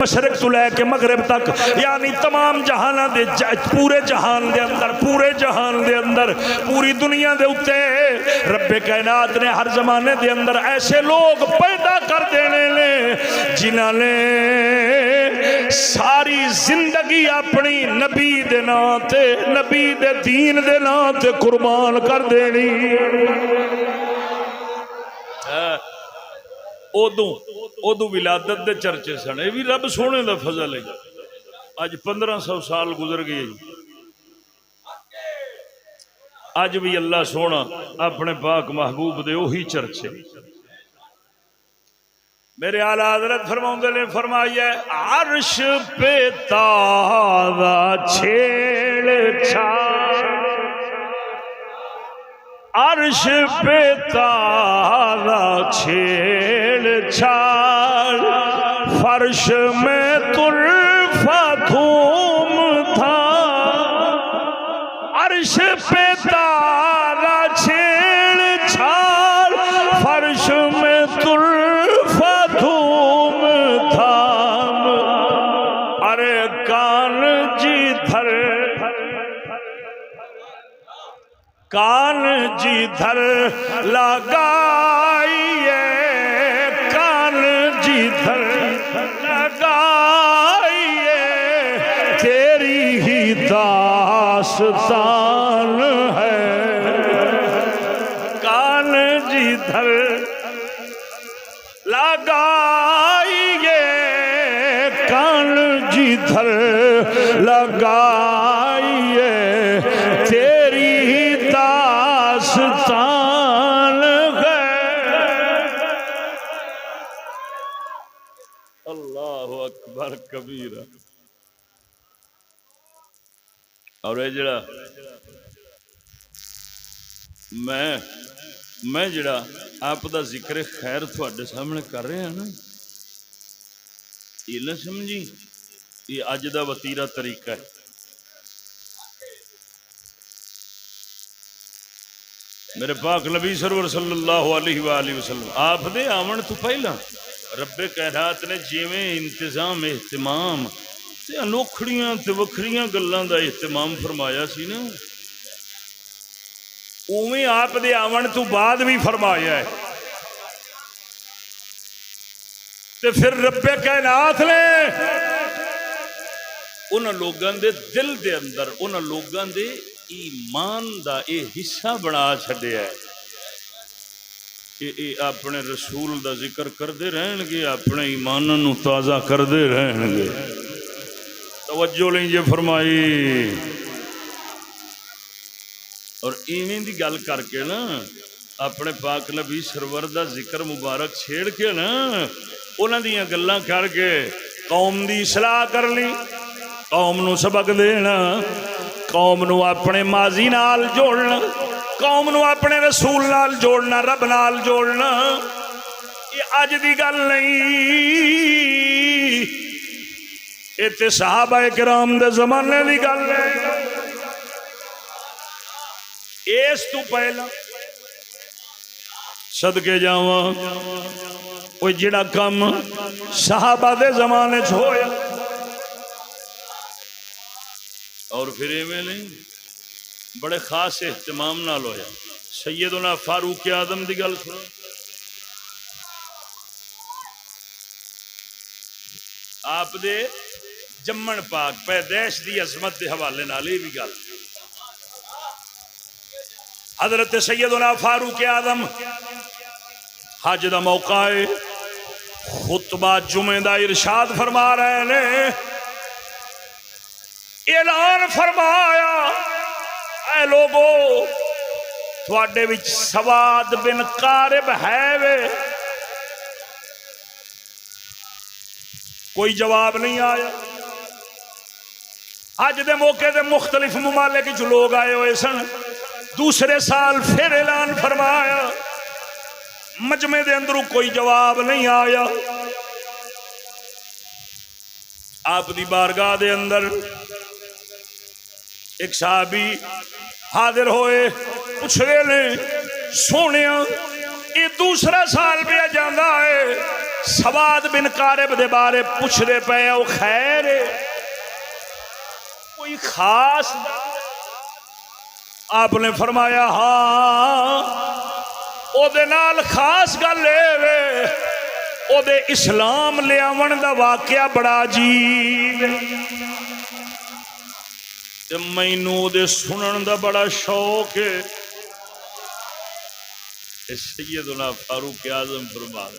مشرق تو لے کے مغرب تک، یعنی تمام جہانہ دے پورے جہان دے اندر، پورے جہان دے اندر، پوری دنیا دے اتے رب کائنات نے ہر زمانے دے اندر ایسے لوگ پیدا کر دینے لے جنہاں نے ساری زندگی اپنی نبی دے نام تے، نبی دے دین دے نام تے قربان کر دینی۔ ادو ولادت دے چرچے سن، یہ بھی رب سونے دا فضل ہے۔ اج 1500 سال گزر گئے، اج بھی اللہ سونا اپنے پاک محبوب دے وہی چرچے۔ میرے اعلی حضرت فرماؤندے نے فرمایا عرش پہ تازہ چھیڑ چھاڑ، عرش پہ تازہ چھیڑ چھاڑ، فرش میں طرفہ دھوم تھا، عرش پہ تازہ چھیڑ چھاڑ، فرش میں طرفہ دھوم تھا، ارے کان جدھر لگائیے، کان جدھر لگائیے، تیری ہی داستان ہے، کان جدھر لگائیے، کان جدھر لگائیے، تیری ہی داستان ہے۔ اللہ اکبر کبیرہ۔ اور یہ جڑا میں جڑا آپ دا ذکر خیر تھوڑے سامنے کر رہے ہیں نا، یہ نہ سمجھی یہ اج دا وتیرا طریقہ ہے۔ میرے پاک نبی سرور صلی اللہ علیہ وآلہ وسلم آپ دے آمن تو پہلا رب کائنات نے جیویں انتظام اہتمام تے انوکھڑیاں تے وکھریاں گلاں دا اہتمام فرمایا سی نا، اوویں آپ دے آمن تو بعد بھی فرمایا ہے۔ تے پھر رب کائنات نے انہاں لوگاں دے دل دے اندر، انہاں لوگاں دے ایمان دا اے حصہ بنا چھڈیا ہے کہ اے اپنے رسول دا ذکر کردے رہن گے، اپنے ایمان نو تازہ کردے رہن گے۔ توجہ لیجیے فرمائی۔ اور ایویں دی گل کر کے نا اپنے پاک نبی سرور دا ذکر مبارک چھیڑ کے نا انہاں دیاں گلاں کر کے قوم دی اصلاح کر لی، قوم نو سبق دینا، قوم نو اپنے ماضی نال جوڑنا، قوم نو اپنے رسول نال جوڑنا، رب نال جوڑنا۔ یہ اج دی گل نہیں، یہ تے صحابہ کرام دے زمانے دی گل ہے۔ اس تو پہلا صدقے جاواں وہ جڑا کم صحابہ دے زمانے چ ہویا، اور پھر ایویں نہیں بڑے خاص اہتمام نال ہویا۔ سیدنا فاروق اعظم دی گل سنو، آپ دے جمن پاک پیدائش دی عظمت دے حوالے نال یہ بھی گل۔ حضرت سیدنا فاروق اعظم حج دا موقع ہے، خطبہ جمعہ دا ارشاد فرما رہے نے، اعلان فرمایا اے لوگو تواڈے وچ سواد بن قارب ہے وے؟ کوئی جواب نہیں آیا۔ حج دے موقع دے مختلف ممالک وچ لوگ آئے ہوئے سن۔ دوسرے سال پھر اعلان فرمایا، مجمع دے اندروں کوئی جواب نہیں آیا۔ آپ دی بارگاہ دے اندر ایک صحابی حاضر ہوئے، پوچھ رہے نے سونیا یہ دوسرا سال پہ جانا ہے، سواد بن قارب دے بارے پوچھ دے پے او خیر کوئی خاص؟ آپ نے فرمایا ہاں او دے نال خاص گل اے او دے اسلام لے آون دا واقعہ بڑا عجیب تے مینوں دے سنن دا بڑا شوق ہے۔ سیدنا فاروق اعظم فرمایا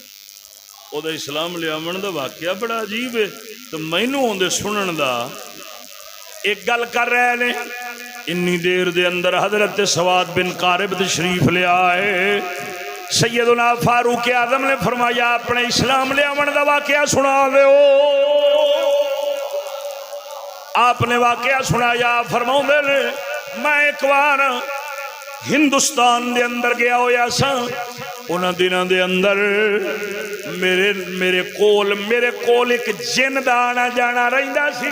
او دے اسلام لے آون دا واقعہ بڑا عجیب ہے تے مینوں دے سنن دا ایک گل کر رہے نے۔ انی دیر دے اندر حضرت سواد بن قارب تشریف لے آئے، سیدنا فاروق اعظم نے فرمایا اپنے اسلام لے آون دا واقعہ سنا دیو۔ آپ نے واقعہ سنایا، فرماؤں دے نے میں ایک بار ہندوستان دے اندر گیا ہویا سا، انہاں دنوں دے اندر میرے کول ایک جن دا آنا جانا رہندا سی۔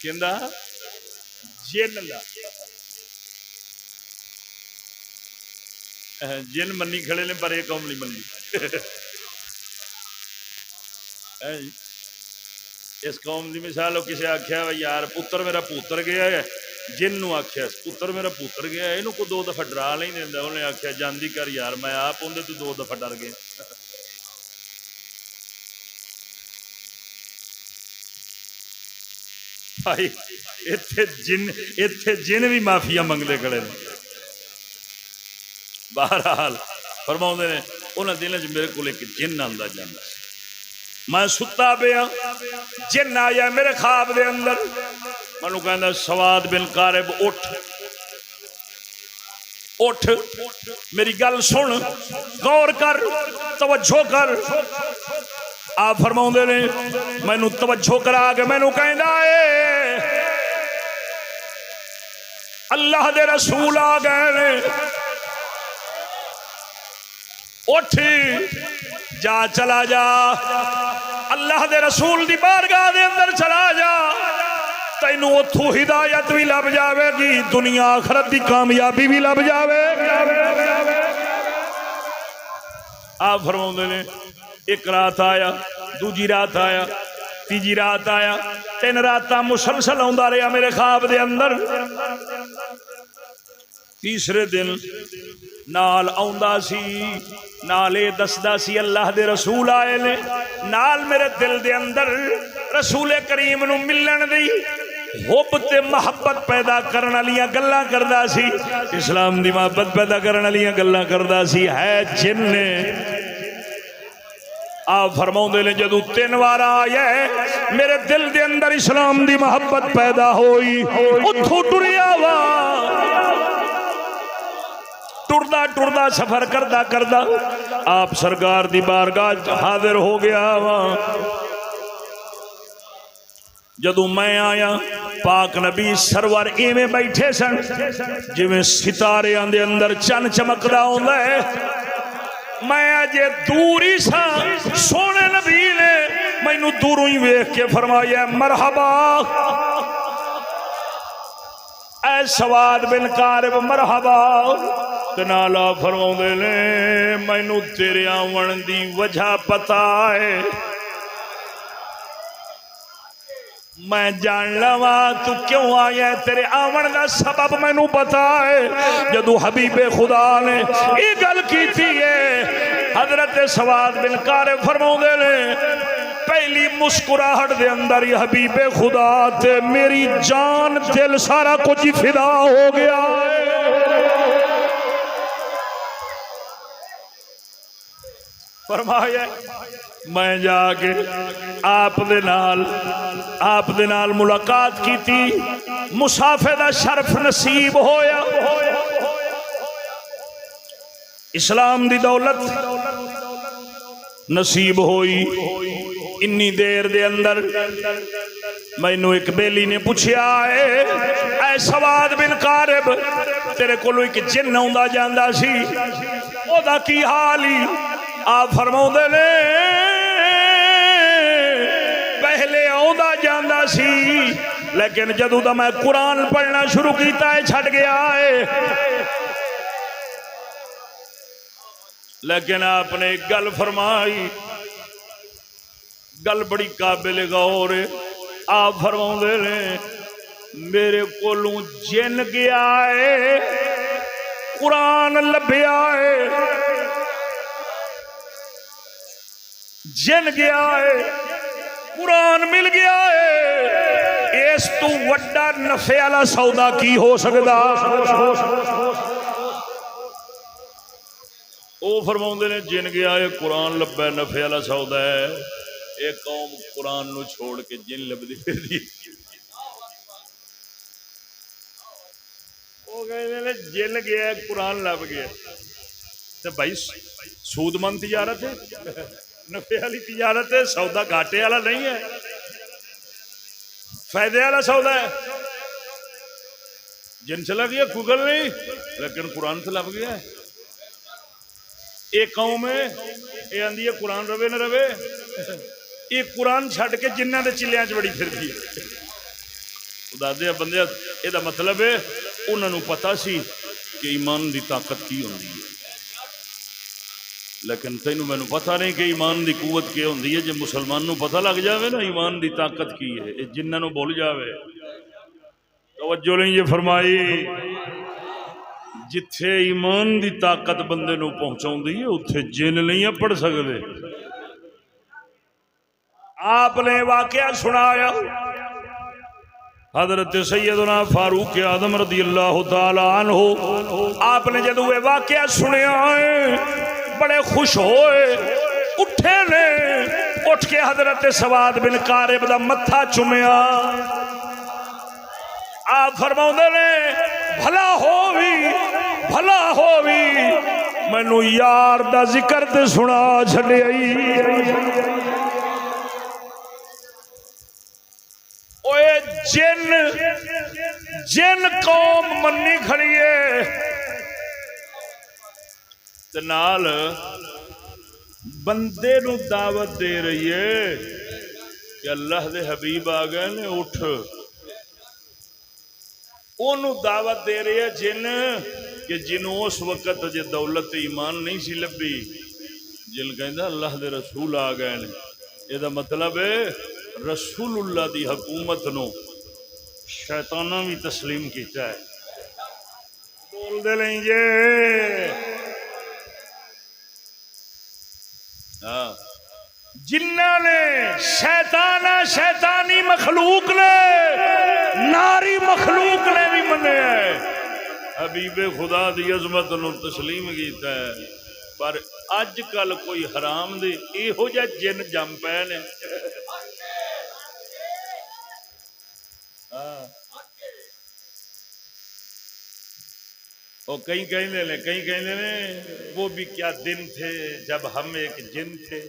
کہندا جن دا جن منی کھڑے نے پر یہ قوم نہیں منی۔ اس قوم دی مثال کسی آخیا یار پتر میرا پوتر گیا ہے، جن نو آخیا پتر میرا پوتر گیا ہے، کو 2 دفعہ ڈرا نہیں دینا، انہیں آخیا جاندی کر یار، میں آپ اندر تو 2 دفعہ ڈر گیا۔ بھائی اتنے جن بھی معافیا منگتے کھڑے نے۔ بہرحال فرماؤں نے انہوں دنوں چ میرے کو ایک جن آتا جانا، میں ستا پیا، جن آیا میرے خواب دے اندر، مینوں کہندا سواد بن قارب اٹھ اٹھ میری گل سن، غور کر، توجہ کر۔ آپ فرماؤں نے مینوں توجہ کرا کے مینوں کہندا اے اللہ دے رسول آ گئے نے، اٹھ جا، چلا جا، اللہ دے رسول دی بارگاہ دے اندر چلا جا، تینوں اتھوں ہدایت بھی لب جاوے گی، دنیا آخرت دی کامیابی بھی لب جاوے گی۔ آپ فرماؤں نے ایک رات آیا، دوجی رات آیا، تیجی رات آیا، 3 راتاں مسلسل آندا رہا میرے خواب دے اندر۔ تیسرے دن نال آندا سی، نال اے دسدا سی اللہ دے رسول آئے نے، نال میرے دل دے اندر رسول کریم نو ملن دی حب تے محبت پیدا کرن والیاں گلاں کردا سی، اسلام دی محبت پیدا کرن والیاں گلاں کردا سی، ہے جن نے۔ آپ فرماؤں نے جدو 3 وار آیا میرے دل دے اندر اسلام دی محبت پیدا ہوئی، اتھوں ٹریا وا، ٹردا ٹردا سفر کردا کردا آپ سرکار دی بارگاہ حاضر ہو گیا وا۔ جدو میں آیا پاک نبی سرور ایویں بیٹھے سن جویں ستارے دے اندر چن چمکدا ہوندا ہے۔ میں اجے دور ہی سا، سونے نبی نے مینوں دوروں ہی ویکھ کے فرمایا مرحبا اے سواد بن قارب، مرحبا۔ تنالا فرماؤندے نے مینوں تیرے آون دی وجہ پتہ ہے، میں جان لواں تو کیوں آیا ہے، تیرے آون دا سبب مینوں پتا ہے۔ جدو حبیب خدا نے یہ گل کیتی ہے، حضرت سواد بن قارب فرماؤندے نے پہلی مسکراہٹ دے اندر ہی حبیب خدا تے میری جان دل سارا کچھ فدا ہو گیا۔ فرمایا میں جا کے آپ دے نال ملاقات کی تھی، مسافے دا شرف نصیب ہویا، اسلام دی دولت نصیب ہوئی۔ انی دیر دے اندر مینوں ایک بیلی نے پوچھیا ہے اے سواد بن قارب تیرے کولو ایک جن آندا جاندا سی، او دا کی حال ہی؟ آپ فرماؤندے نے پہلے آندا جاندا سی لیکن جدوں دا میں قرآن پڑھنا شروع کیتا ہے چھٹ گیا ہے۔ لیکن آپ نے ایک گل فرمائی، گل بڑی قابل غور ہے۔ آپ فرماؤں نے میرے کولوں جن گیا ہے، قرآن لبیا ہے، جن گیا ہے، قرآن مل گیا ہے، اس تو وڈا نفع والا سودا کی ہو سکتا؟ وہ فرماؤں نے جن گیا ہے، قرآن لبا، نفع والا سودا ہے۔ ایک قوم قرآن نو چھوڑ کے جن لبدی پھردی، وہ کہتے ہیں جن گیا ہے، قرآن لب گیا۔ تو بھائی سود مند تجارت ہے، نفع والی تجارت ہے، سودا گھاٹے والا نہیں ہے، فائدے والا سودا ہے۔ جن چلا گیا گوگل نہیں، لیکن قرآن تو لب گیا ہے۔ ایک قوم ہے یہ آندھی ہے قرآن رہے نہ رہے، یہ قرآن چھڈ کے جنہ دے چلیاں چ بڑی پھرتی ہے۔ خدا دے بندے، یہ مطلب ہے انہوں نے پتا سی کہ ایمان دی طاقت کی ہوندی ہے، لیکن تینوں مینوں پتہ نہیں کہ ایمان دی قوت کی ہوندی ہے۔ جے مسلمان نو پتہ لگ جاوے نا ایمان دی طاقت کی ہے، یہ جنہاں نو بھول جاوے۔ توجہ نہیں یہ فرمائی، جتھے ایمان دی طاقت بندے نو پہنچاؤندی ہے اتھے جن نہیں پڑھ سکتے۔ آپ نے واقعہ سنایا حضرت سیدنا فاروق اعظم رضی اللہ تعالی عنہ، آپ نے جدو یہ واقعہ سنیا ہے بڑے خوش ہوئے، اٹھے نے، اٹھ کے حضرت سواد بن قارب دا متھا چومیا۔ آپ فرماؤں نے بھلا ہووی مینو یار دا ذکر تے سنا چھڑے آئی۔ اوے جن قوم منی کھڑی ہے تے نال بندے نو دعوت دے رہی ہے کہ اللہ دے حبیب آ گئے نے، اٹھ۔ انہوں دعوت دے رہی ہے جن کہ جنوں اس وقت جے دولت ایمان نہیں سی لبی، جن کہندا اللہ دے رسول آ گئے نے، یہ دا مطلب ہے رسول اللہ دی حکومت نو شیطانہ بھی تسلیم کیتا ہے۔ بول دے لیں جے ہاں، جنہ نے شیطانی مخلوق نے، ناری مخلوق نے بھی منے ہے، حبیب خدا دی عظمت نو تسلیم کیتا ہے۔ پر اج کل کوئی حرام دے ایہو جا جن جم پے نے، اور کئی کہیں وہ بھی کیا دن تھے جب ہم ایک جن تھے۔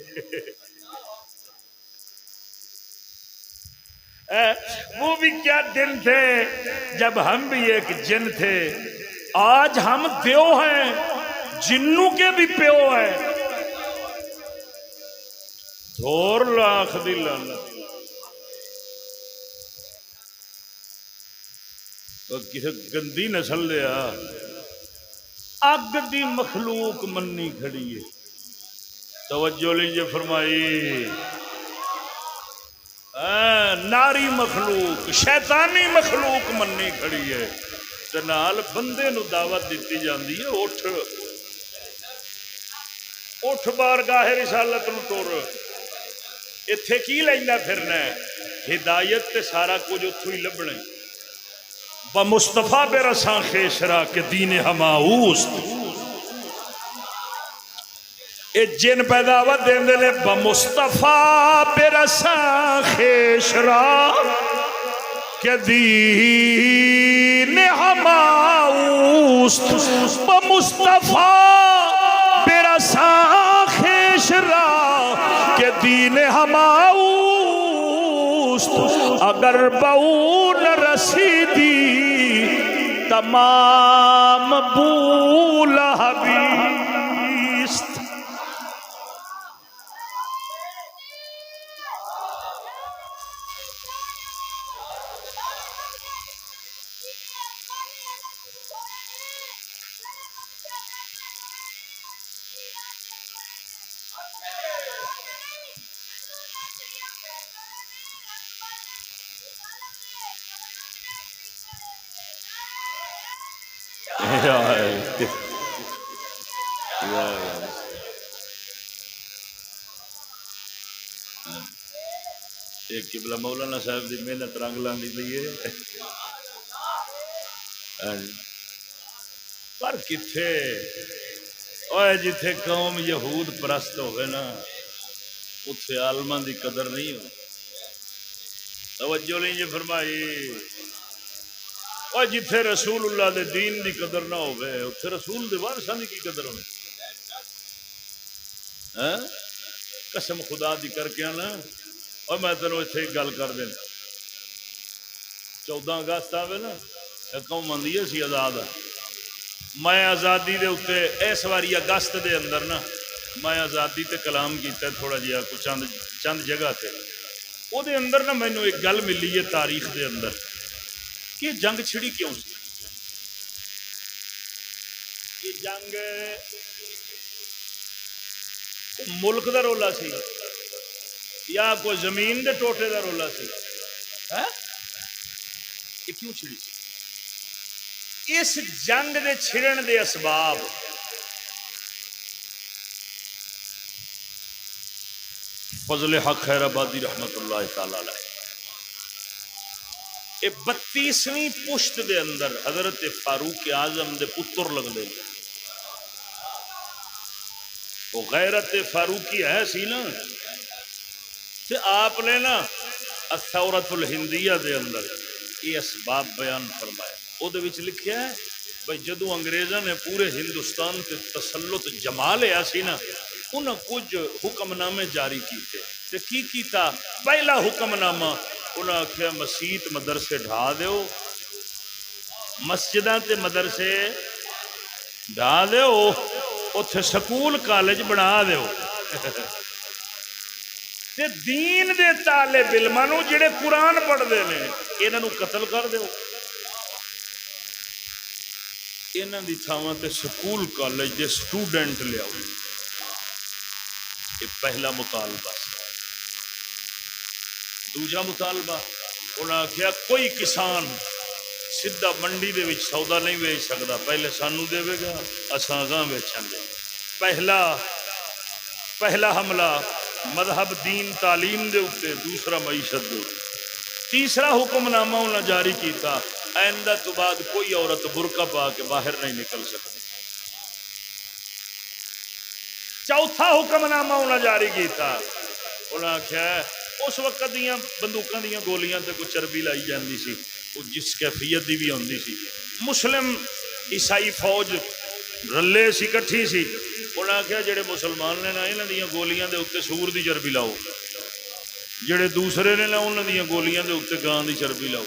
وہ بھی کیا دن تھے جب ہم بھی ایک جن تھے، آج ہم دیو ہیں، جنوں کے بھی پیو ہیں۔ دھور لاکھ دی لعنت، کسی گندی نسل دیا اگ دی مخلوق منی کھڑی ہے۔ توجہ لیجیے فرمائی، ناری مخلوق، شیطانی مخلوق منی کھڑی ہے، تے نال بندے نو دعوت دیتی جاندی ہے، اٹھ بارگاہ رسالت نو ٹر، ایتھے کی لیندا پھرنا ہے؟ ہدایت تے سارا کچھ اتھوں ہی لبنا ہے۔ بمصطفیٰ برساں خیشرا کے دین ہماؤست، اے جن پیداوت دین دے لے بمصطفیٰ برساں خیشرا کے دین ہماؤست، بمصطفیٰ برساں خیشرا کے دین ہماؤست، اگر بہو نہ رسیدی تمام بولا حبیست۔ ایک قبلہ مولانا صاحب کی محنت رنگ لانے لیے پر کتھے اوے جتھے قوم یہود پرست ہوئے نا اتھے عالماں دی قدر نہیں ہو توجہ نہیں جی فرمائی اور جتھے رسول اللہ دے دین دی قدر نہ ہوئے اتھے رسول دے وارثاں دی کی قدر ہوئے قسم خدا دی کر کے آنا اور میں تینوں اتنے ایک گل کر دینا 14 اگست آئے نا قوم آدھی سی آزاد میں آزادی دے اتنے اس واری اگست دے اندر نا میں آزادی تے کلام کیتا تھوڑا جہا کچھ چند جگہ تے وہ دے اندر نا مینوں ایک گل ملی ہے تاریخ دے اندر کہ جنگ چھڑی کیوں سی یہ جنگ ملک دا رولا سی یا کوئی زمین دے ٹوٹے دا رولا سی یہ کیوں چھڑی سی اس جنگ دے چھڑن دے اسباب فضل حق خیر آبادی رحمت اللہ تعالی علیہ یہ 32ویں پشت دے اندر حضرت فاروق اعظم دے پتر لگتے ہیں وہ غیرت فاروقی ہے سی نا تے آپ نے نا الثورۃ الہندیہ دے اندر یہ اسباب بیان فرمایا وہ دے وچ لکھیا ہے بھائی جدو انگریزاں نے پورے ہندوستان تے تسلط جما لیا سی نا انہاں کچھ حکم نامے جاری کیتے تے کی کیتا پہلا حکم نامہ انہاں آکھیا مسجد مدرسے ڈھا دیو مسجداں تے مدرسے ڈھا دیو اتھے سکول کالج بنا دیو تے دین دے طالب علماں نوں جڑے قرآن پڑھدے نے انہاں نوں قتل کر دیو انہاں دی تھاواں تے سکول کالج دے سٹوڈنٹ لیاؤ یہ پہلا مطالبہ دوجا مطالبہ انہاں آکھیا کوئی کسان سیدھا منڈی دے وچ سودا نہیں بیچ سکدا پہلے سانو دے گا اساں اگاں بیچاں گے پہلا حملہ مذہب دین تعلیم دے اوتے دوسرا معیشت دے اوتے تیسرا حکم نامہ انہاں جاری کیتا آئندہ تو بعد کوئی عورت برقع پا کے باہر نہیں نکل سکتی چوتھا حکم نامہ انہاں جاری کیتا انہاں آکھیا اس وقت دیاں بندوقاں دیاں گولیاں تے کوئی چربی لائی جاندی سی وہ جس کیفیت دی بھی ہوندی سی مسلم عیسائی فوج رلے سی کٹھی سی انہاں آکھیا جڑے مسلمان نے نا انہاں دیاں گولیاں دے اوتے سور دی چربی لاؤ جڑے دوسرے نے نا انہاں دیاں گولیاں دے اوتے گاں دی چربی لاؤ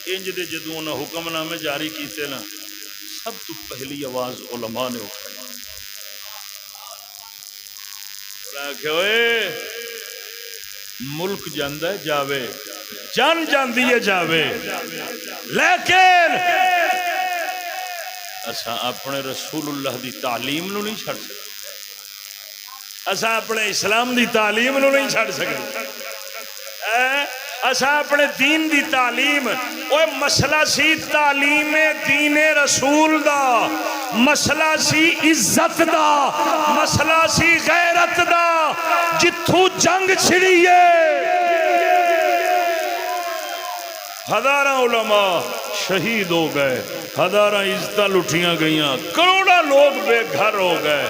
انج دے جدوں انہاں حکم نامے جاری کیتے نا سب تو پہلی آواز علماء نے اٹھائی انہاں آکھیا اوئے ملک جاندا ہے جاوے جان جاندی ہے جاوے لیکن اساں اپنے رسول اللہ دی تعلیم نو نہیں چھڑ سکتے اساں اپنے اسلام دی تعلیم نو نہیں چھڑ سکتے اساں اپنے دین دی تعلیم اوے مسئلہ سی تعلیم دین رسول دا مسئلہ سی عزت دا مسئلہ سی غیرت دا جتھوں جنگ چھڑی ہے ہزاراں علماء شہید ہو گئے ہزاراں عزتاں لٹھیاں گئیاں کروڑا لوگ بے گھر ہو گئے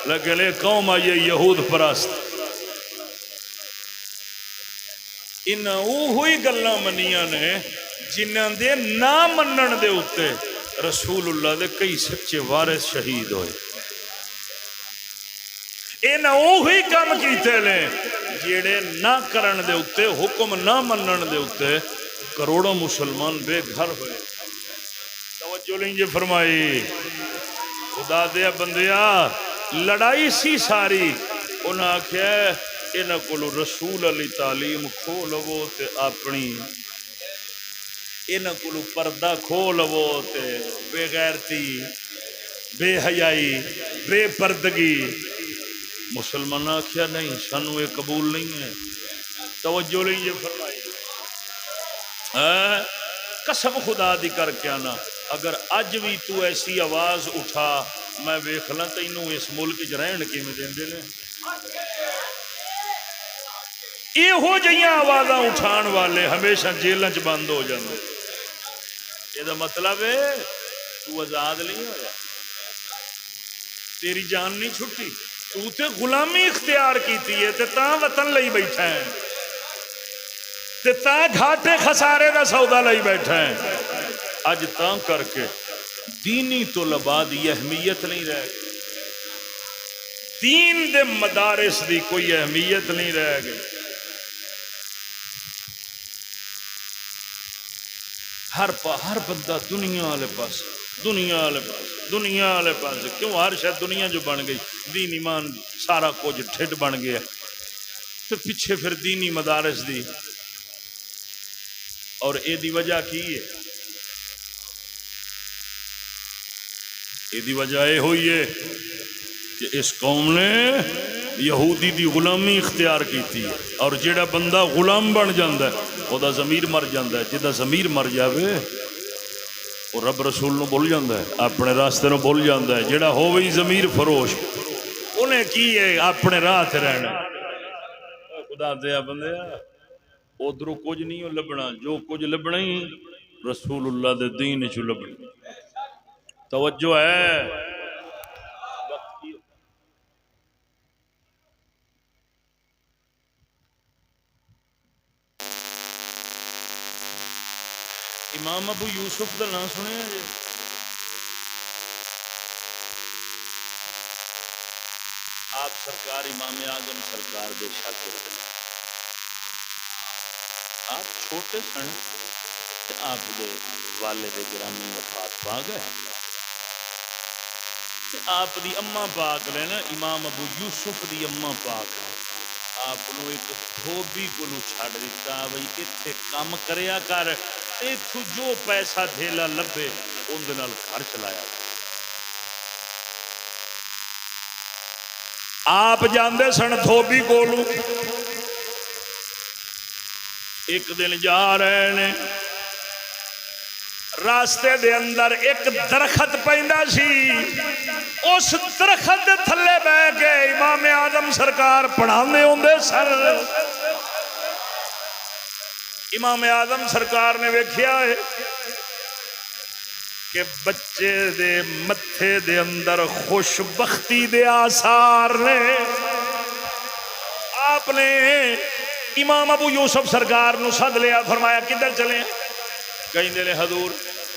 لیکن ایک قوم آئی یہود پرست انہاں اوہی گلاں منیاں نے جنہاں دے نہ منن دے اوتے رسول اللہ دے کئی سچے وارث شہید ہوئے انہاں اوہی کام کیتے نے جڑے نہ کرن دے اوتے حکم نہ منن دے اوتے کروڑوں مسلمان بے گھر ہوئے توجہ لیں جی فرمائی خدا دیا بندیا لڑائی سی ساری انہاں آکھیا انہاں کولو رسول علی تعلیم کھو لو تے اپنی انہاں کولو پردہ کھو لو تے بے غیرتی بے حیائی بے پردگی مسلمان آکھیا نہیں سانو یہ قبول نہیں ہے توجہ لیں جی فرمائی قسم خدا دی کر کے آنا اگر اج بھی تو ایسی آواز اٹھا میں ویکھ لاں تینوں اس ملک چ رہن کیویں دیندے نے یہو جہاں آوازاں اٹھان والے ہمیشہ جیلوں چ بند ہو جاندے یہ مطلب ہے تو آزاد نہیں ہویا تیری جان نہیں چھٹی تو تے غلامی اختیار کیتی ہے تے تاں وطن لئی بیٹھا ہے تے تاں گھاٹے خسارے دا سودا لئی بیٹھا ہے اج تاں کر کے دینی طلباء دی اہمیت نہیں رہ گئی دین دے مدارس دی کوئی اہمیت نہیں رہ گئی ہر بندہ دنیا والے پاس دنیا والے پاس کیوں ہر شاید دنیا جو بن گئی دین ایمان سارا کچھ ٹھڈ بن گیا تو پیچھے پھر دینی مدارس دی اور اے دی وجہ کی ہے اے دی وجہ یہ ہوئی ہے کہ اس قوم نے یہودی دی غلامی اختیار کیتی ہے اور جیڑا بندہ غلام بن جاندا ہے وہ دا ضمیر مر جاندا ہے جدا ضمیر مر جاوے وہ رب رسول نو بھول جاندا ہے اپنے راستے نو بھول جاندا ہے جیڑا ہووی ضمیر فروش انہیں کی ہے اپنے راہ تے رہنا خدا دیا بندے ادھروں کچھ نہیں لبنا جو کچھ لبنا ہی رسول اللہ دے دین چ لبنا توجہ ہے امام ابو یوسف کا نام سنیا جی آپ سرکار امام اعظم سرکار دے شاگرد ہیں آپ چھوٹے سن تے آپ دے والد گرامی وفات پا گئے تے آپ دی اما پاک نے نا امام ابو یوسف دی اما پاک آپ نو ایک دھوبی کو چھڑ دیتا بھئی اتنے کام کریا کر اتو جو پیسہ دھیلا لبے ان دے نال گھر چلایا آپ جاندے سن دھوبی کولو ایک دن جا رہے نے راستے دے اندر ایک درخت پیندا سی اس درخت دے تھلے بہ کے امام اعظم سرکار پڑھاندے ہوندے سن امام اعظم سرکار نے ویکھیا ہے کہ بچے دے متھے دے اندر خوش بختی دے آثار نے آپ نے امام ابو یوسف سرکار نو سد لیا فرمایا کدھر چلے کہیں دے حضور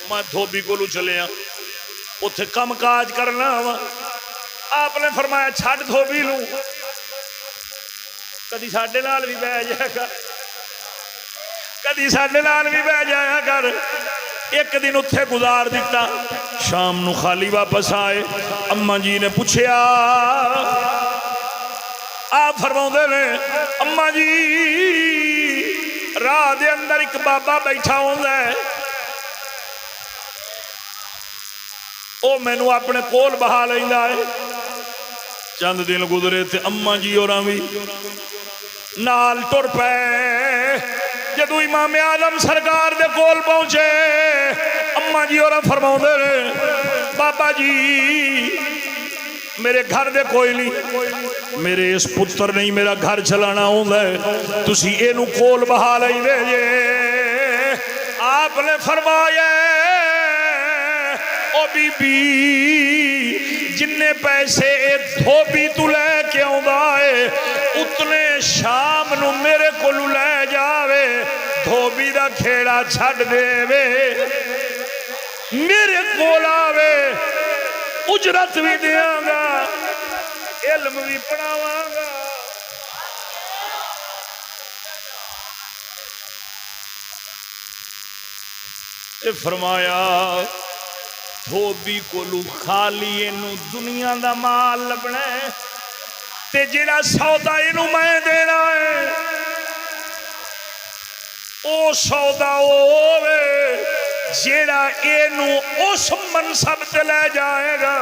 میں دھوبی کو چلے اتھے کم کاج کرنا وا آپ نے فرمایا چھڈ دھوبی لوں کدی ساڈے نال بھی بہ جایا کر کدی ساڈے نال بھی بہ جایا کر ایک دن اتھے گزار دیتا شام نو خالی واپس آئے اما جی نے پوچھیا آپ فرماؤندے نے اما جی راہ دے اندر ایک بابا بیٹھا ہوندا ہے او مینو اپنے کول بہا لیندا ہے چند دن گزرے تے اما جی ہوراں وی نال ٹر پے جدو امام اعظم سرکار دے کول پہنچے اما جی ہوراں فرماؤندے نے بابا جی میرے گھر دے کوئی نہیں میرے اس پتر نہیں میرا گھر چلانا ہوندا ہے تسی اینو کول بہا لیندے جے آپ نے فرمایا او بی بی جننے پیسے دھوبی تو لے کے آوندا ہے اتنے شام نو میرے کولو لے جاوے دھوبی دا کھیڑا چھڈ دے وے میرے کول آوے اجرت بھی دیاں گا علم بھی پڑھاواں گا اے فرمایا دھوبی کولو خالی اینو دنیا دا مال لبنا ہے تے جڑا سودا اینو میں دینا ہے او سودا ہووے جیڑا اینو اس منصب تے لے جائے گا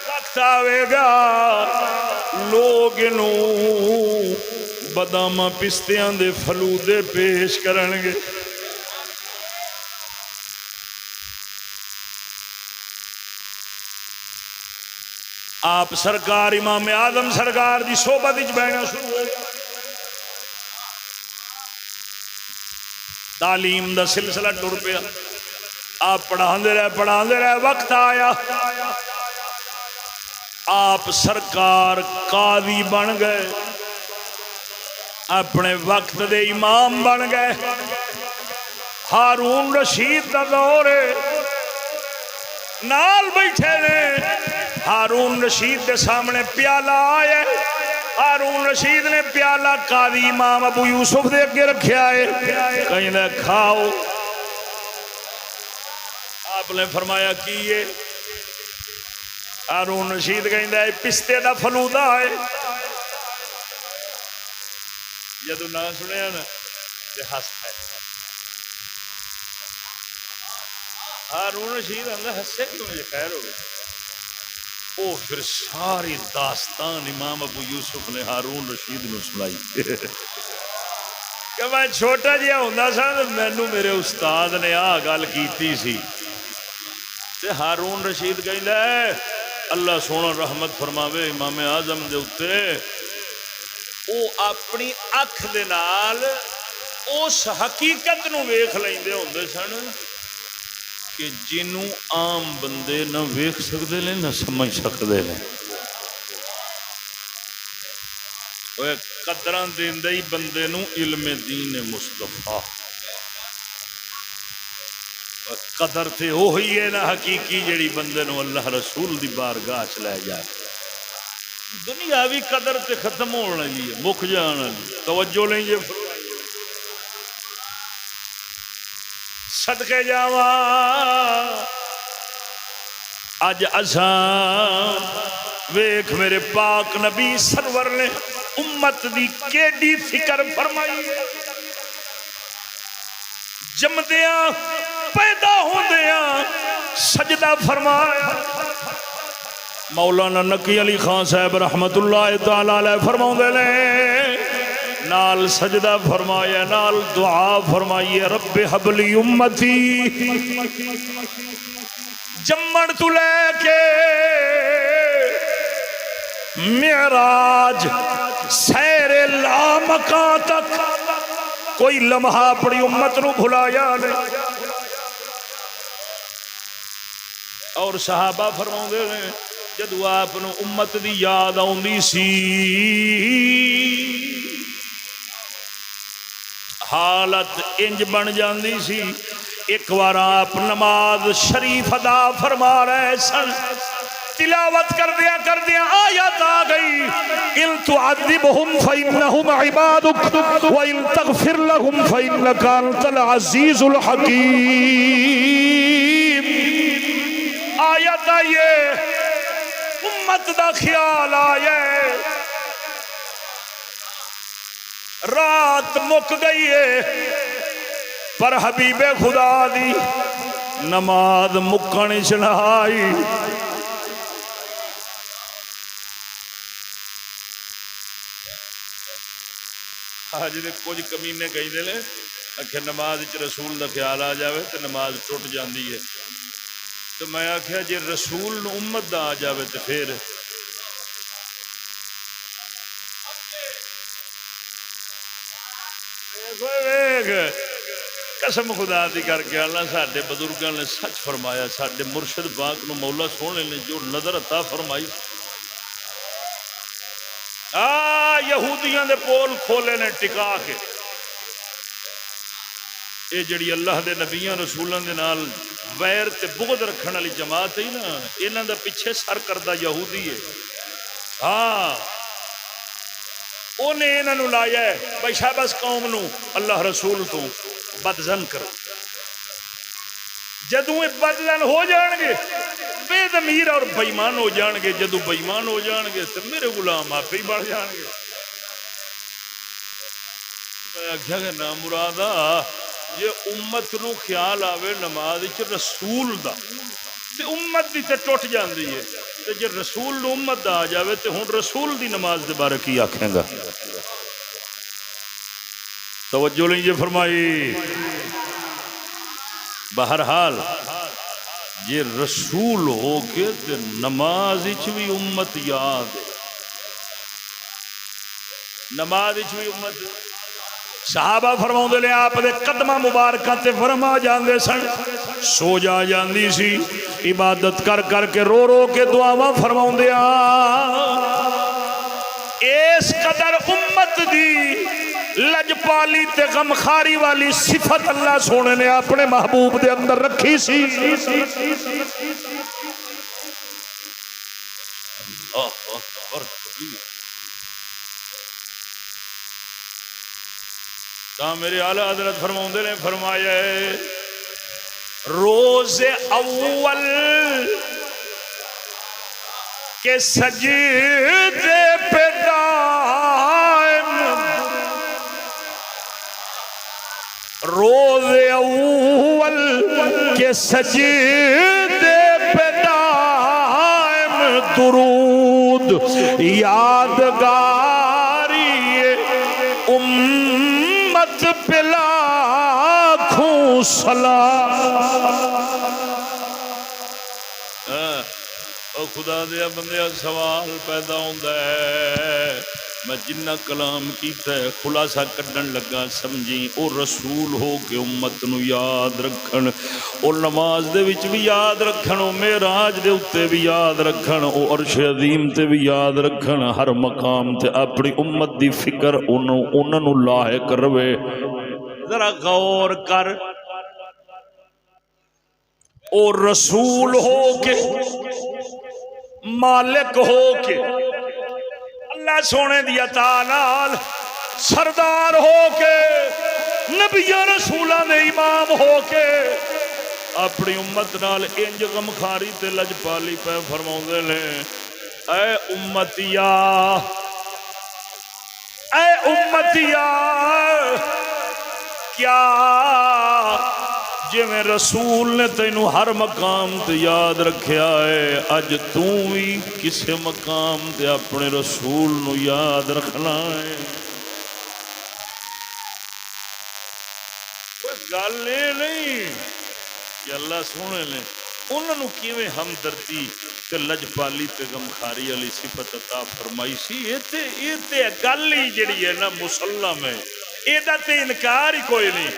وقت آوے گا لوگ اینو بادام پستیاں دے فلودے پیش کرن گے آپ سرکار امام اعظم سرکار دی صحبت وچ بیٹھنا شروع ہو گیا. تعلیم دا سلسلہ ٹر پیا. آپ پڑھاندے رہے وقت آیا آپ سرکار قاضی بن گئے, اپنے وقت دے امام بن گئے. ہارون رشید دا دور نال بیٹھے نے. ہارون رشید دے سامنے پیالہ آیا. ہارون رشید نے پیالہ قاضی امام ابو یوسف دے اگے رکھیا ہے, کہیں نہ کھاؤ. آپ نے فرمایا کی یہ؟ ہارون رشید کہیں ہے پستے دا فلودہ ہے. جدو نہ سنیا نا تے ہس پائے. ہارون رشید اندر ہسے کیوں مجھے خیر ہو گئی. وہ پھر ساری داستان امام ابو یوسف نے ہارون رشید نے سنائی کہ میں چھوٹا جہا ہوندا سا تے مینوں میرے استاد نے آ گل کیتی سی. تے ہارون رشید کہندا ہے اللہ سونا رحمت فرماوے امام اعظم دے اوتے, او اپنی اکھ دے نال اس حقیقت نو ویکھ لیندے ہوندے سن کہ جنوں عام بندے نہ ویکھ سکدے نے نہ سمجھ سکدے نے. اوے قدراں دیندے ہی بندے نو علم دین مصطفیٰ. قدر تے وہی ہے نا حقیقی جڑی بندے نو اللہ رسول دی بارگاہ چ لے جائے. دنیاوی قدر تے ختم ہونے والی ہے, مک جان والی. توجہ لیں جے صدقے جاواں اج اساں ویکھ میرے پاک نبی سرور نے امت دی کیڑی فکر فرمائی. جمدیاں پیدا ہوندیاں سجدہ فرمایا. مولانا نقی علی خان صاحب رحمت اللہ تعالی علیہ فرماؤندے نے نال سجدہ فرمایا نال دعا فرمائی رب حب لی امتی. جمن تو لے کے معراج سیر لامکان تک کوئی لمحہ اپنی امت نو بھلایا نہیں. اور صحابہ فرماؤندے نے جدو آپ نو امت دی یاد آوندی سی حالت انج بن جاندی سی. ایک بار آپ نماز شریف ادا فرما رہے سن, تلاوت کر دیا آیت آ گئی ان تعذبهم فإنهم عبادك وإن تغفر لهم فإنك أنت العزيز الحكيم. آیت آئیے امت دا خیال آئے رات مک گئی ہے پر حبیب خدا دی نماز مکن چنائی. آج نے کچھ کمینے کہی دے لیں کہ نماز رسول دا خیال آ جاوے تو نماز ٹوٹ جاندی ہے. تو میں آخیا جی رسول امت دا آ جاوے تو پھر قسم خدا دی کر کے اللہ ساڈے بزرگاں نے سچ فرمایا. ساڈے مرشد پاک نو مولا سونے نے جو نظر عطا فرمائی یہودیاں دے پول کھولے نے ٹکا کے. یہ جڑی اللہ دے نبیاں رسولاں دے نال ویر تے بغض رکھن والی جماعت ہے نا, انہاں دا پیچھے سر کردہ یہودی ہے. ہاں انہیں انہاں نو لایا ہے بھائی شاباش قوم نو اللہ رسول تو بدزن کرو. جدوں یہ بدزن ہو جان گے بے ضمیر اور بےمان ہو جان گے, جدو بےمان ہو جان گے تو میرے غلام آپ ہی بڑھ جان گے. میں آخیا کہ نام مرادا یہ امت نو خیال آوے نماز رسول دا تے امت دی تے ٹوٹ جاندی ہے. تے جے رسول نو امت دا آ جاوے تے ہن رسول دی نماز دے بارے کی آکھیں گا. توجہ لیجیے فرمائی. بہرحال جے رسول ہو کے تے نماز وچ بھی امت یاد ہے، نماز وچ بھی امت صحابہ فرماؤندے نے آپ دے قدمہ مبارکاں تے فرما جاندے سن، سو جاندی سی، عبادت کر کر کے رو رو کے دعاواں فرماؤندے اس قدر امت دی لجپالی تے غمخاری والی صفت اللہ سونے نے اپنے محبوب دے اندر رکھی سی۔ تا میرے اعلیٰ حضرت فرماؤندے نے فرمایا ہے روز اول کے سجدے پہ دائم، روز اول کے سجدے پہ دائم درود یادگاری امت پہ لاکھوں سلام۔ خدا دیا بندیا سوال پیدا ہوتا ہے، میں جنہ کلام کیتا ہے خلاصہ کڈن لگا سمجھی، او رسول ہو کے امت نو یاد رکھن، او نماز دے وچ بھی یاد رکھن، او معراج دے اتے بھی یاد رکھن، او عرش عظیم تے بھی یاد رکھن، ہر مقام تے اپنی امت دی فکر انہاں نو لاحق روے۔ ذرا غور کر، او رسول ہو کے مالک ہو کے اللہ سونے دی عطا نال سردار ہو کے نبیاں رسولاں دے امام ہو کے اپنی امت نال انج غمخاری تے لجپالی پہ فرماؤندے نے اے امتیا، اے امتیا، کیا جی میں رسول نے تینوں ہر مقام تے یاد رکھیا ہے، اج توں بھی کسے مقام تے اپنے رسول نو یاد رکھنا ہے۔ کوئی گل یہ نہیں کہ اللہ سونے نے انہوں کیویں ہمدردی تے لجپالی تے غمخاری والی صفت عطا فرمائی سی، یہ تے گل ہی جڑی ہے نا مسلم ہے، یہ تے انکار ہی کوئی نہیں،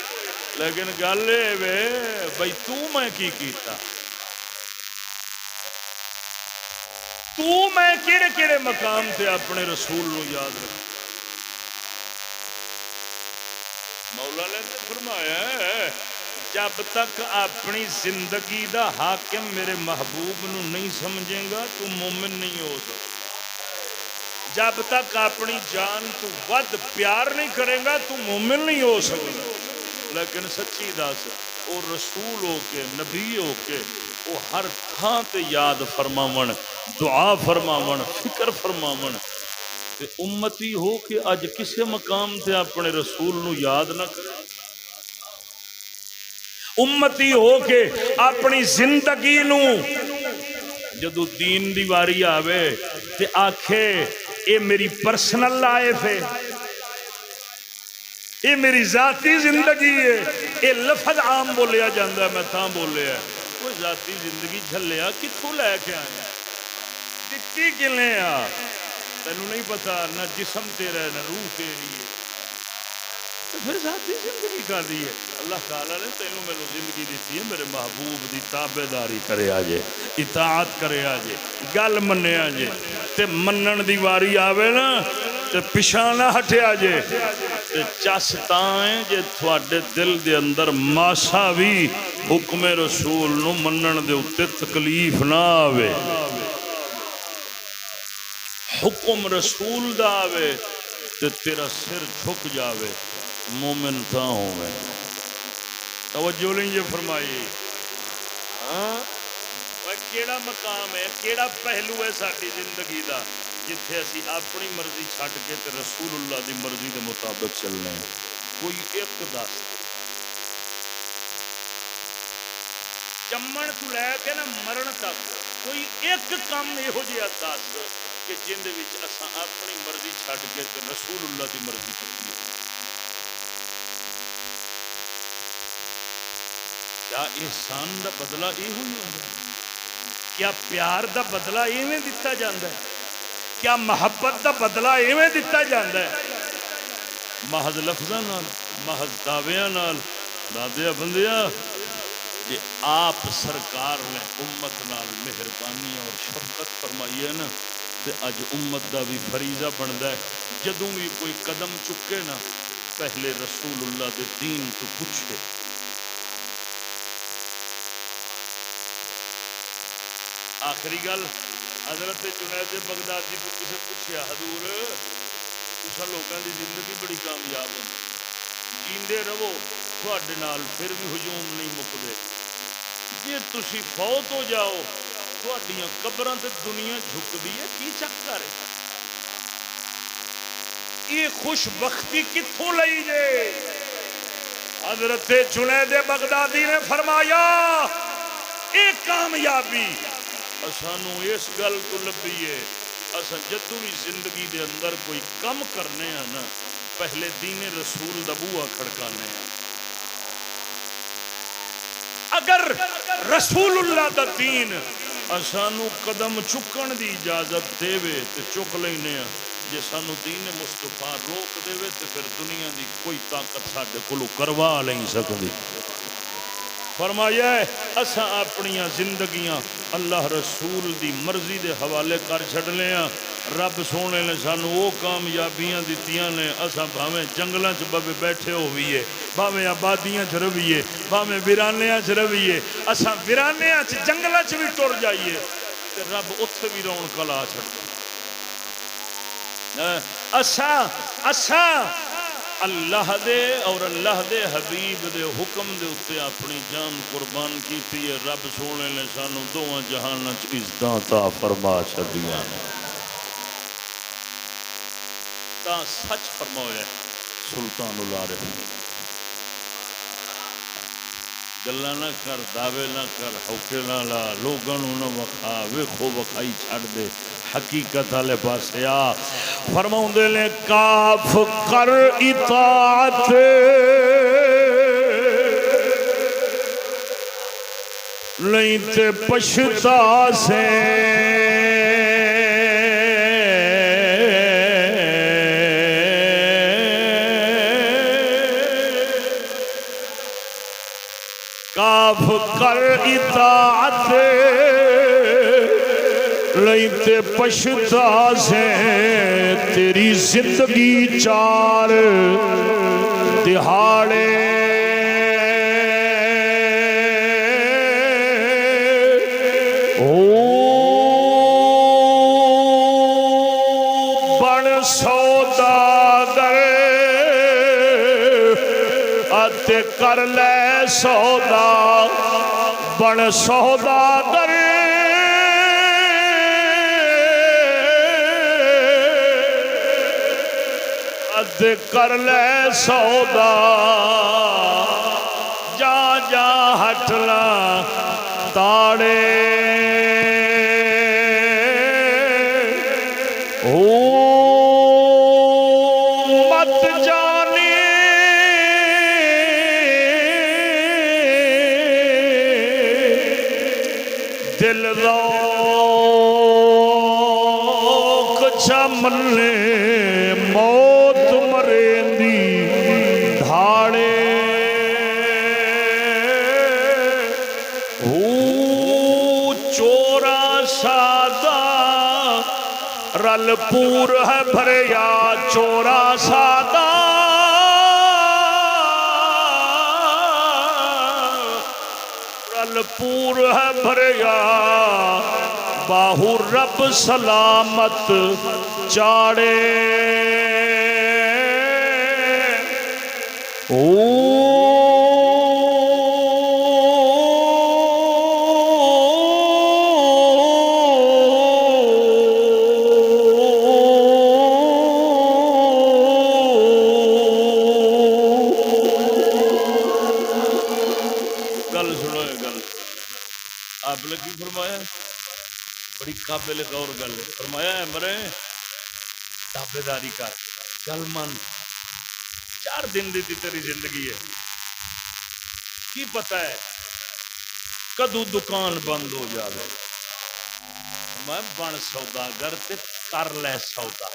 لیکن گل یہ بھائی میں کی کیتا، میں کیڑے کیڑے مقام تے اپنے رسول نو یاد رکھ۔ مولا نے فرمایا ہے جب تک اپنی زندگی دا حاکم میرے محبوب نو نہیں سمجھے گا تو مومن نہیں ہو سکتا، جب تک اپنی جان تو ود پیار نہیں کرے گا تو مومن نہیں ہو سکتا۔ لیکن سچی دس او رسول ہو کے نبی ہو کے او ہر تھان تے یاد فرماون، دعا فرماون، فکر فرماون، تے امتی ہو کے اج کسے مقام تے اپنے رسول نو یاد نہ کرے، امتی ہو کے اپنی زندگی نو جدو دین دی واری آوے تے آکھے اے میری پرسنل لائف ہے، یہ میری ذاتی زندگی ہے، یہ لفظ عام بولیا جاندہ ہے، میں تاں بولیا ہے، کوئی ذاتی زندگی جھلیا کتھوں لے کے آئے دکتی کلیں تینوں نہیں پتا، نہ جسم تیرا ہے نہ روح تیری ہے، تو پھر ذاتی زندگی کا دی ہے۔ اللہ تعالیٰ نے تینوں میں زندگی دیتی ہے، میرے محبوب دی تابعداری کرے آجے، اطاعت کرے آجے، گل منے آجے، تے منن دی واری آوے نا تے پشانہ ہٹے آجے، تے چاستائیں جے تھوڑے دل دے اندر ماسا بھی حکم رسول نو منن دے اتے تکلیف نہ آوے، حکم رسول دا آوے تے تیرا سر جھک جاوے، مومن تھا ہوں میں۔ توجہ لیں یہ فرمائی کیڑا مقام ہے، کیڑا پہلو ہے ساری زندگی دا جتھے اسی اپنی مرضی چھڈ کے تے رسول اللہ دی مرضی دے مطابق چلنے ہیں۔ کوئی ایک دس جمن تو لے کے نا مرن تک کوئی ایک کام یہو جہا دس کہ جن دے وچ اساں اپنی مرضی چھڈ کے تے رسول اللہ دی مرضی چلنے۔ کیا احسان دا بدلہ یہ ہوئی ہوتا ہے؟ کیا پیار دا بدلہ ایویں دتا جاتا ہے؟ کیا محبت دا بدلہ ایویں دتا جاتا ہے؟ محض لفظاں نال، محض دعویاں نال؟ دادیا بندیا، جی آپ سرکار نے امت نال مہربانی اور شفقت فرمائی ہے نا، تے اج امت دا بھی فریضہ بنتا ہے جدوں بھی کوئی قدم چکے نا پہلے رسول اللہ دے دین تو پوچھے۔ آخری گل، حضرت جنید بغدادی کو کسی پوچھیا، حضور تساں لوگاں دی زندگی بڑی کامیاب ہے، جیندے رہو، تھوڑے نال پھر بھی ہجوم نہیں مکدے، جی تسی فوت ہو جاؤ تھوڑیاں قبراں تے دنیا جھکدی ہے، کی چکر ہے؟ یہ خوش بختی کتھوں لئی جے؟ حضرت جنید بغدادی نے فرمایا یہ کامیابی سانو اس گل تو لبھی ہے، اساں جدوں بھی زندگی دے اندر کوئی کم کرنے ہیں نا پہلے دین رسول دا بوہا کھڑکانے ہیں۔ اگر رسول اللہ دا دین سانو قدم چکن دی اجازت دے تو چک لینے ہیں، جے سانو دین مصطفیٰ روک دے تو پھر دنیا دی کوئی طاقت ساڈے کولوں کروا نہیں سکتی۔ فرمایا ہے اساں اپنیاں زندگیاں اللہ رسول دی مرضی دے حوالے کر چھڈنے ہاں۔ رب سونے نے سانو وہ کامیابیاں دتیاں نے، اساں بھاویں جنگلاں چ بیٹھے ہوئیے، بھاویں آبادیاں چ رویے، بھاویں ویرانیاں چ رویے، اساں ویرانیاں چ جنگلاں چ بھی ٹر جائیے تے رب اتھے بھی رونق لا چھڈدا۔ اساں اللہ دے اور اللہ دے حبیب دے حکم دے اتے اپنی جان قربان کیتی ہے، رب سونے نے سانو دوواں جہاناں چ عزتاں عطا فرما چھڈیاں نے۔ تا سچ فرمایا سلطان العارفین، گلا نہ کر، دعوے نہ کر، ہوکے نہ لا، لوگاں نوں نہ وکھا، ویکھو وکھائی چھڈ دے، حقیقت والے پاسے آ۔ فرماؤندے نے کاف کر اطاعت نہیں تے پچھتا سے، کاف کر اطاعت لیتے پچھتا سے، تیری زندگی چار دہاڑے بن سوداگر ات کر لے سودا، بن سوداگر ات کر لے سودا، جا جا ہٹلا تاڑے مت جانی دل روک چمنے موت مریندی دھاڑے، چورا سادہ رل پور ہے بھریا، چورا سادہ رل پور ہے بھریا، باہو رب سلامت چاڑے، گل سنو یہ گل آپ نے کی فرمایا؟ بڑی قابل غور گل ہے۔ فرمایا ہے مرے تابے داری کر، گل من، 4 دن دی تیری زندگی ہے، کی پتہ ہے کدو دکان بند ہو جائے میں بن سوداگر تے کر لے سودا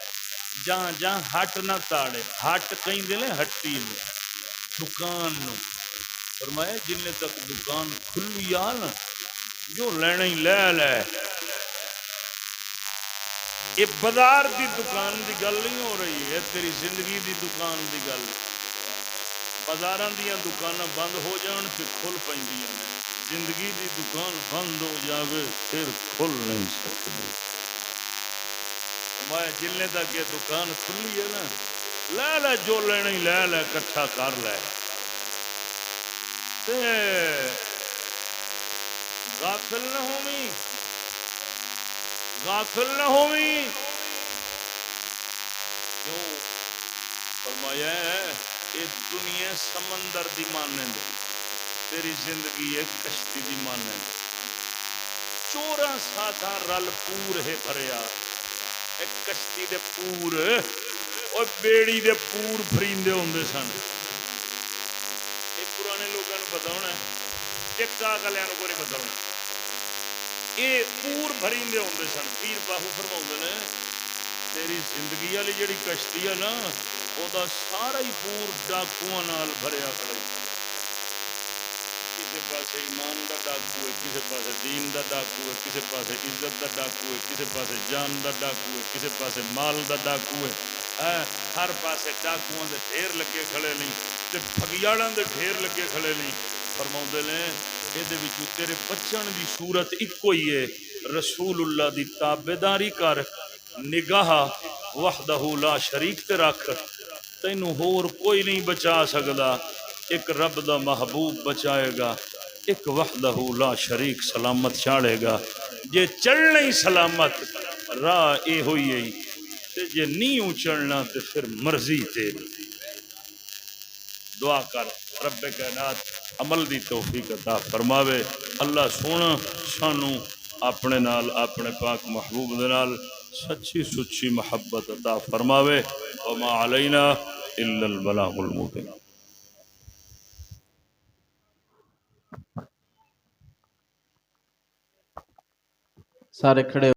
جہاں جہاں ہٹ نہ تاڑے ہٹ کہیں دے ہٹی نو دکان نو فرمایا جن تک دکان کھلی آ نا جو لینا ہی لے لے یہ بازار دی دکان دی گل نہیں ہو رہی ہے تیری زندگی دی دکان دی گل بازاراں دیاں دکاناں بند ہو جان تے کھل پیندیاں نے زندگی دی دکان بند ہو جاوے پھر کھل نہیں سکتی میں جلنے تک یہ دکان کھلی ہے نا لے لے جو لینا ہی لے لے کٹھا کر لے تے غافل نہ ہوویں غافل نہ ہوویں کیوں فرمایا ہے یہ دنیا سمندر دی مانند تیری زندگی ایک کشتی دی مانند چوراں ساتھاں رل پور ہے بھریا ایک کشتی دے پور اور بیڑی دے پور پھریندے ہوندے سن یہ پرانے لوگوں کو پتا ہونا ٹکا گلیاں کو نہیں پتا ہونا یہ پور بھریندے ہوندے سن پیر باہو فرماؤندے نے تیری زندگی والی جڑی کشتی ہے نا وہ سارا ہی پور ڈاکواں نال بھریا کھڑا کسی پاسے ایمان دا ڈاکو ہے کسی پاسے دین دا ڈاکو ہے کسی پاسے عزت دا ڈاکو ہے کسی پاسے جان دا ڈاکو ہے کسی پاسے مال دا ڈاکو ہے ہر پاسے ڈاکواں دے ڈھیر لگے کھڑے نہیں تے بھگیاڑاں دے ڈھیر لگے کھڑے نہیں فرماؤندے نے یہ تیرے بچن دی صورت ایکو ہی ہے رسول اللہ دی تابعداری کر نگاہ وحدہ لا شریک تے رکھ تینوں ہور کوئی نہیں بچا سکدا ایک رب دا محبوب بچائے گا ایک وحدہ لا شریک سلامت چاڑے گا جے چڑھنا ہی سلامت راہ اے ہوئی ہے تے جے نہیں چڑھنا تے پھر مرضی تیری دعا کر رب کائنات عمل دی توفیق عطا فرماوے اللہ سونا سانو اپنے نال اپنے پاک محبوب دے نال سچی سچی محبت عطا فرماوے وما علینا الا البلاغ المبین سارے کھڑے